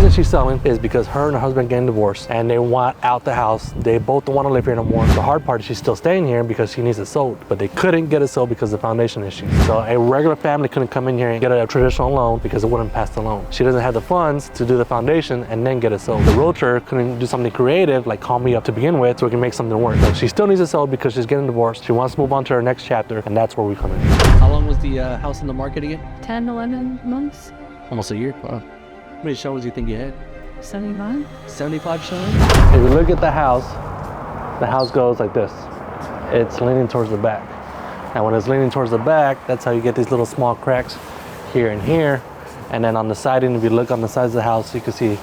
reason she's selling is because her and her husband getting divorced and they want out the house. They both don't want to live here no more. The hard part is she's still staying here because she needs it sold, but they couldn't get it sold because of foundation issues. So a regular family couldn't come in here and get a traditional loan because it wouldn't pass the loan. She doesn't have the funds to do the foundation and then get it sold. The realtor couldn't do something creative like call me up to begin with so we can make something work. So she still needs it sold because she's getting divorced. She wants to move on to her next chapter, and that's where we come in. How long was the house in the market again? 10, 11 months. Almost a year. Wow. How many showings do you think you had? 75. 75 showings? If you look at the house goes like this. It's leaning towards the back. And when it's leaning towards the back, that's how you get these little small cracks here and here. And then on the siding, if you look on the sides of the house, you can see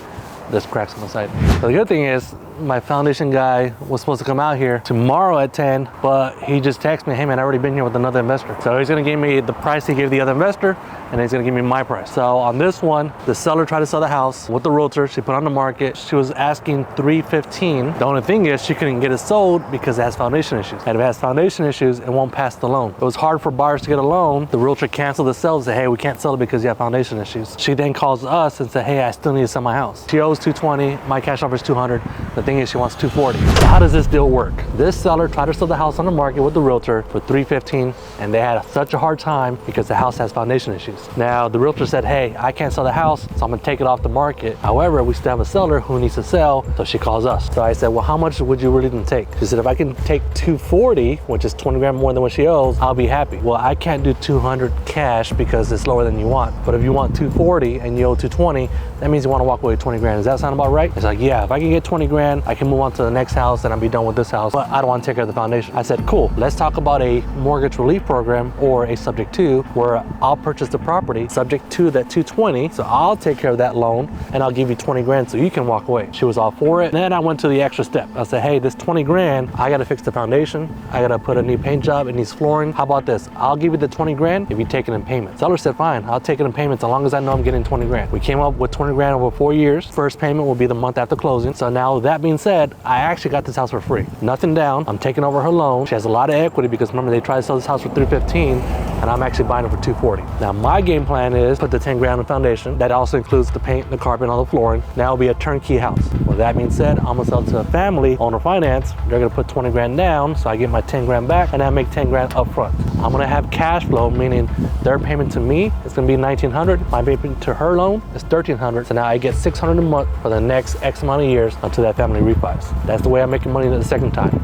there's cracks on the side. So the good thing is, my foundation guy was supposed to come out here tomorrow at 10, but he just texted me, hey man, I already been here with another investor. So he's gonna give me the price he gave the other investor, and he's gonna give me my price. So on this one, the seller tried to sell the house with the realtor. She put on the market. She was asking $315. The only thing is she couldn't get it sold because it has foundation issues. And if it has foundation issues, it won't pass the loan. It was hard for buyers to get a loan. The realtor canceled the sale and said, hey, we can't sell it because you have foundation issues. She then calls us and said, hey, I still need to sell my house. She owes $220. My cash offer is $200. The thing is, she wants $240. So how does this deal work? This seller tried to sell the house on the market with the realtor for $315, and they had such a hard time because the house has foundation issues. Now the realtor said, hey, I can't sell the house, so I'm gonna take it off the market. However, we still have a seller who needs to sell, so she calls us. So I said, well, how much would you really take? She said, if I can take $240, which is 20 grand more than what she owes, I'll be happy. Well, I can't do $200 cash because it's lower than you want. But if you want $240 and you owe $220, that means you want to walk away with 20 grand. Does that sound about right? It's like, yeah, if I can get 20 grand, I can move on to the next house and I'll be done with this house, but I don't want to take care of the foundation. I said, cool, let's talk about a mortgage relief program or a subject to, where I'll purchase the property subject to that 220. So I'll take care of that loan and I'll give you 20 grand so you can walk away. She was all for it. And then I went to the extra step. I said, hey, this 20 grand, I got to fix the foundation. I got to put a new paint job. It needs flooring. How about this? I'll give you the 20 grand if you take it in payments. Seller said, fine, I'll take it in payments as long as I know I'm getting 20 grand. We came up with 20 grand over 4 years. First payment will be the month after closing. So now that being said, I actually got this house for free. Nothing down. I'm taking over her loan. She has a lot of equity because remember, they tried to sell this house for $315 and I'm actually buying it for $240. Now my game plan is put the 10 grand on foundation. That also includes the paint, the carpet, and all the flooring. Now it'll be a turnkey house. With that being said, I'm gonna sell it to a family owner finance. They're gonna put 20 grand down, so I get my 10 grand back and I make 10 grand up front. I'm gonna have cash flow, meaning their payment to me is gonna be $1,900. My payment to her loan is $1,300. So now I get $600 a month for the next X amount of years until that family refis. That's the way I'm making money the second time.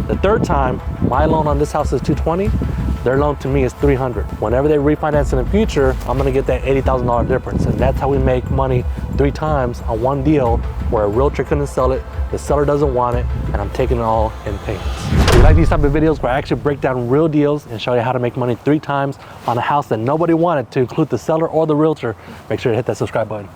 The third time, my loan on this house is $220. Their loan to me is $300. Whenever they refinance in the future, I'm gonna get that $80,000 difference. And that's how we make money 3 times on one deal where a realtor couldn't sell it, the seller doesn't want it, and I'm taking it all in payments. If you like these type of videos where I actually break down real deals and show you how to make money 3 times on a house that nobody wanted, to include the seller or the realtor, make sure to hit that subscribe button.